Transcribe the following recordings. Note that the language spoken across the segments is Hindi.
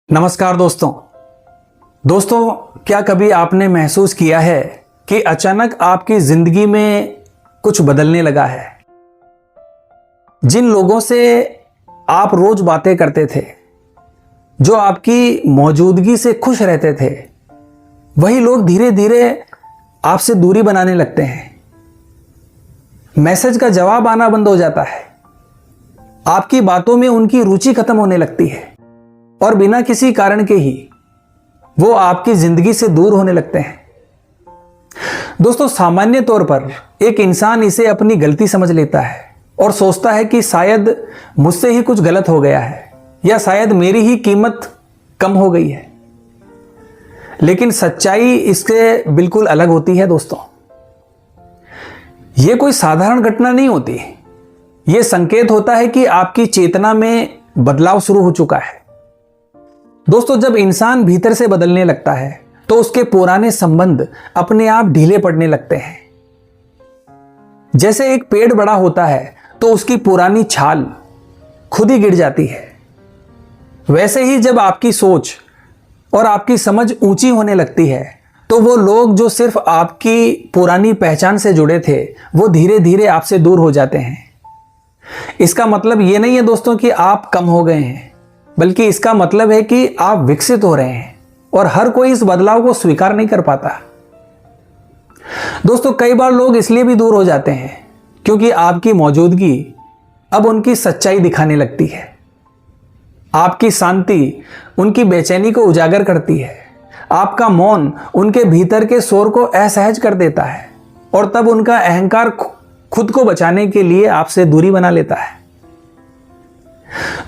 नमस्कार दोस्तों, क्या कभी आपने महसूस किया है कि अचानक आपकी जिंदगी में कुछ बदलने लगा है? जिन लोगों से आप रोज बातें करते थे, जो आपकी मौजूदगी से खुश रहते थे, वही लोग धीरे धीरे आपसे दूरी बनाने लगते हैं। मैसेज का जवाब आना बंद हो जाता है, आपकी बातों में उनकी रुचि खत्म होने लगती है और बिना किसी कारण के ही वो आपकी जिंदगी से दूर होने लगते हैं। दोस्तों, सामान्य तौर पर एक इंसान इसे अपनी गलती समझ लेता है और सोचता है कि शायद मुझसे ही कुछ गलत हो गया है या शायद मेरी ही कीमत कम हो गई है। लेकिन सच्चाई इससे बिल्कुल अलग होती है। दोस्तों, यह कोई साधारण घटना नहीं होती। यह संकेत होता है कि आपकी चेतना में बदलाव शुरू हो चुका है। दोस्तों, जब इंसान भीतर से बदलने लगता है तो उसके पुराने संबंध अपने आप ढीले पड़ने लगते हैं। जैसे एक पेड़ बड़ा होता है तो उसकी पुरानी छाल खुद ही गिर जाती है, वैसे ही जब आपकी सोच और आपकी समझ ऊंची होने लगती है तो वो लोग जो सिर्फ आपकी पुरानी पहचान से जुड़े थे, वो धीरे धीरे आपसे दूर हो जाते हैं। इसका मतलब ये नहीं है दोस्तों कि आप कम हो गए हैं, बल्कि इसका मतलब है कि आप विकसित हो रहे हैं और हर कोई इस बदलाव को स्वीकार नहीं कर पाता। दोस्तों, कई बार लोग इसलिए भी दूर हो जाते हैं क्योंकि आपकी मौजूदगी अब उनकी सच्चाई दिखाने लगती है। आपकी शांति उनकी बेचैनी को उजागर करती है। आपका मौन उनके भीतर के शोर को असहज कर देता है और तब उनका अहंकार खुद को बचाने के लिए आपसे दूरी बना लेता है।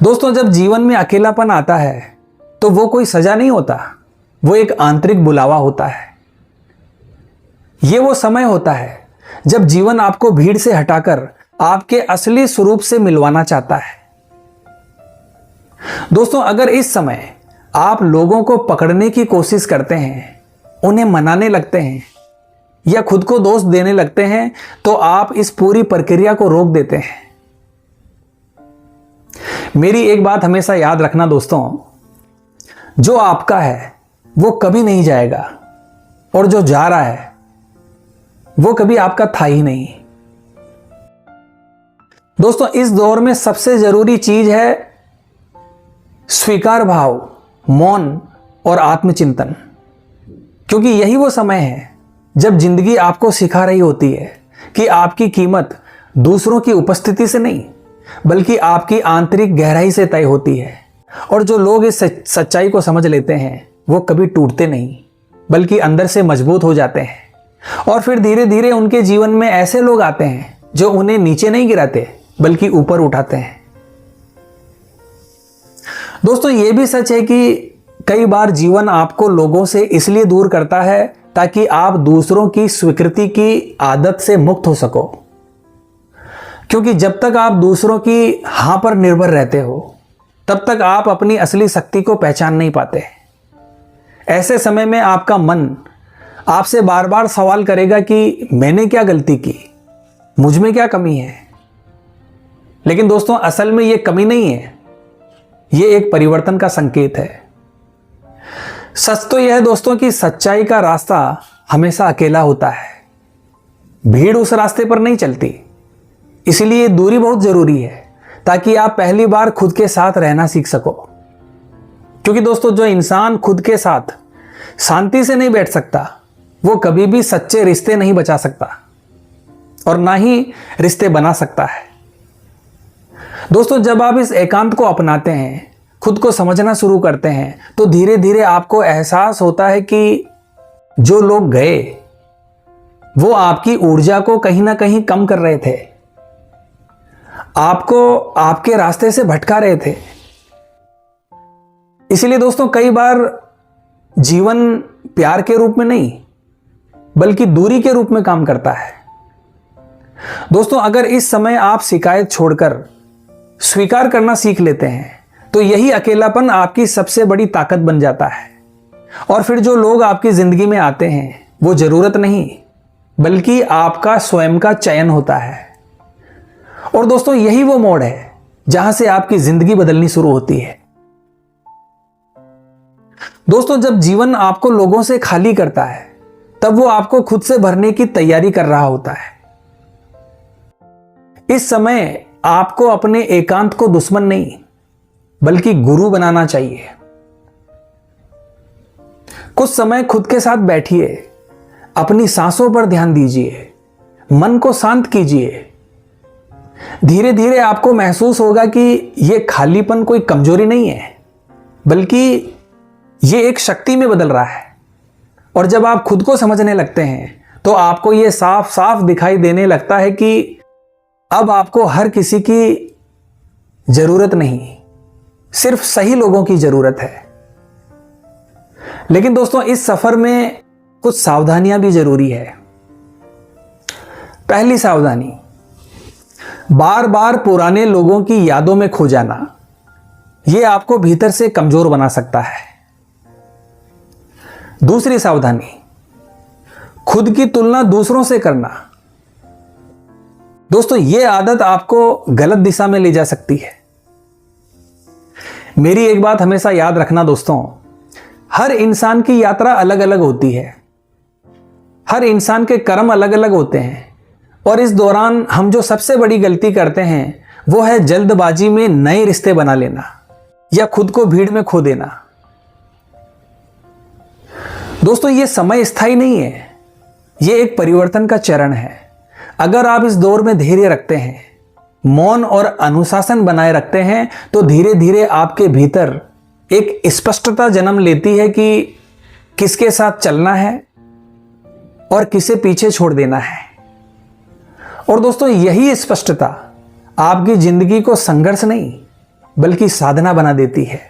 दोस्तों, जब जीवन में अकेलापन आता है तो वो कोई सजा नहीं होता, वो एक आंतरिक बुलावा होता है। ये वो समय होता है जब जीवन आपको भीड़ से हटाकर आपके असली स्वरूप से मिलवाना चाहता है। दोस्तों, अगर इस समय आप लोगों को पकड़ने की कोशिश करते हैं, उन्हें मनाने लगते हैं या खुद को दोष देने लगते हैं, तो आप इस पूरी प्रक्रिया को रोक देते हैं। मेरी एक बात हमेशा याद रखना दोस्तों, जो आपका है वो कभी नहीं जाएगा और जो जा रहा है वो कभी आपका था ही नहीं। दोस्तों, इस दौर में सबसे जरूरी चीज है स्वीकार भाव, मौन और आत्मचिंतन, क्योंकि यही वो समय है जब जिंदगी आपको सिखा रही होती है कि आपकी कीमत दूसरों की उपस्थिति से नहीं, बल्कि आपकी आंतरिक गहराई से तय होती है। और जो लोग इस सच्चाई को समझ लेते हैं वो कभी टूटते नहीं, बल्कि अंदर से मजबूत हो जाते हैं। और फिर धीरे धीरे उनके जीवन में ऐसे लोग आते हैं जो उन्हें नीचे नहीं गिराते, बल्कि ऊपर उठाते हैं। दोस्तों, ये भी सच है कि कई बार जीवन आपको लोगों से इसलिए दूर करता है ताकि आप दूसरों की स्वीकृति की आदत से मुक्त हो सको। क्योंकि जब तक आप दूसरों की हां पर निर्भर रहते हो, तब तक आप अपनी असली शक्ति को पहचान नहीं पाते। ऐसे समय में आपका मन आपसे बार बार सवाल करेगा कि मैंने क्या गलती की, मुझ में क्या कमी है। लेकिन दोस्तों, असल में यह कमी नहीं है, यह एक परिवर्तन का संकेत है। सच तो यह है दोस्तों कि सच्चाई का रास्ता हमेशा अकेला होता है। भीड़ उस रास्ते पर नहीं चलती, इसलिए दूरी बहुत जरूरी है ताकि आप पहली बार खुद के साथ रहना सीख सको। क्योंकि दोस्तों, जो इंसान खुद के साथ शांति से नहीं बैठ सकता, वो कभी भी सच्चे रिश्ते नहीं बचा सकता और ना ही रिश्ते बना सकता है। दोस्तों, जब आप इस एकांत को अपनाते हैं, खुद को समझना शुरू करते हैं, तो धीरे धीरे आपको एहसास होता है कि जो लोग गए वो आपकी ऊर्जा को कहीं ना कहीं कम कर रहे थे, आपको आपके रास्ते से भटका रहे थे। इसलिए दोस्तों, कई बार जीवन प्यार के रूप में नहीं, बल्कि दूरी के रूप में काम करता है। दोस्तों, अगर इस समय आप शिकायत छोड़कर स्वीकार करना सीख लेते हैं, तो यही अकेलापन आपकी सबसे बड़ी ताकत बन जाता है। और फिर जो लोग आपकी जिंदगी में आते हैं वो जरूरत नहीं, बल्कि आपका स्वयं का चयन होता है। और दोस्तों, यही वो मोड़ है जहां से आपकी जिंदगी बदलनी शुरू होती है। दोस्तों, जब जीवन आपको लोगों से खाली करता है तब वो आपको खुद से भरने की तैयारी कर रहा होता है। इस समय आपको अपने एकांत को दुश्मन नहीं बल्कि गुरु बनाना चाहिए। कुछ समय खुद के साथ बैठिए, अपनी सांसों पर ध्यान दीजिए, मन को शांत कीजिए। धीरे धीरे आपको महसूस होगा कि यह खालीपन कोई कमजोरी नहीं है बल्कि यह एक शक्ति में बदल रहा है। और जब आप खुद को समझने लगते हैं तो आपको यह साफ साफ दिखाई देने लगता है कि अब आपको हर किसी की जरूरत नहीं, सिर्फ सही लोगों की जरूरत है। लेकिन दोस्तों, इस सफर में कुछ सावधानियां भी जरूरी है। पहली सावधानी, बार बार पुराने लोगों की यादों में खो जाना। यह आपको भीतर से कमजोर बना सकता है। दूसरी सावधानी, खुद की तुलना दूसरों से करना। दोस्तों, यह आदत आपको गलत दिशा में ले जा सकती है। मेरी एक बात हमेशा याद रखना दोस्तों, हर इंसान की यात्रा अलग अलग होती है। हर इंसान के कर्म अलग अलग होते हैं और इस दौरान हम जो सबसे बड़ी गलती करते हैं वो है जल्दबाजी में नए रिश्ते बना लेना या खुद को भीड़ में खो देना। दोस्तों, ये समय स्थायी नहीं है, ये एक परिवर्तन का चरण है। अगर आप इस दौर में धैर्य रखते हैं, मौन और अनुशासन बनाए रखते हैं तो धीरे धीरे आपके भीतर एक स्पष्टता जन्म लेती है कि किसके साथ चलना है और किसे पीछे छोड़ देना है। और दोस्तों, यही स्पष्टता आपकी जिंदगी को संघर्ष नहीं बल्कि साधना बना देती है।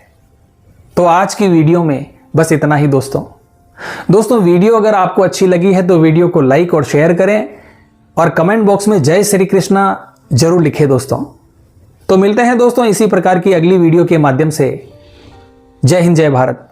तो आज की वीडियो में बस इतना ही दोस्तों, वीडियो अगर आपको अच्छी लगी है तो वीडियो को लाइक और शेयर करें और कमेंट बॉक्स में जय श्री कृष्णा जरूर लिखें दोस्तों। तो मिलते हैं दोस्तों इसी प्रकार की अगली वीडियो के माध्यम से। जय हिंद, जय भारत।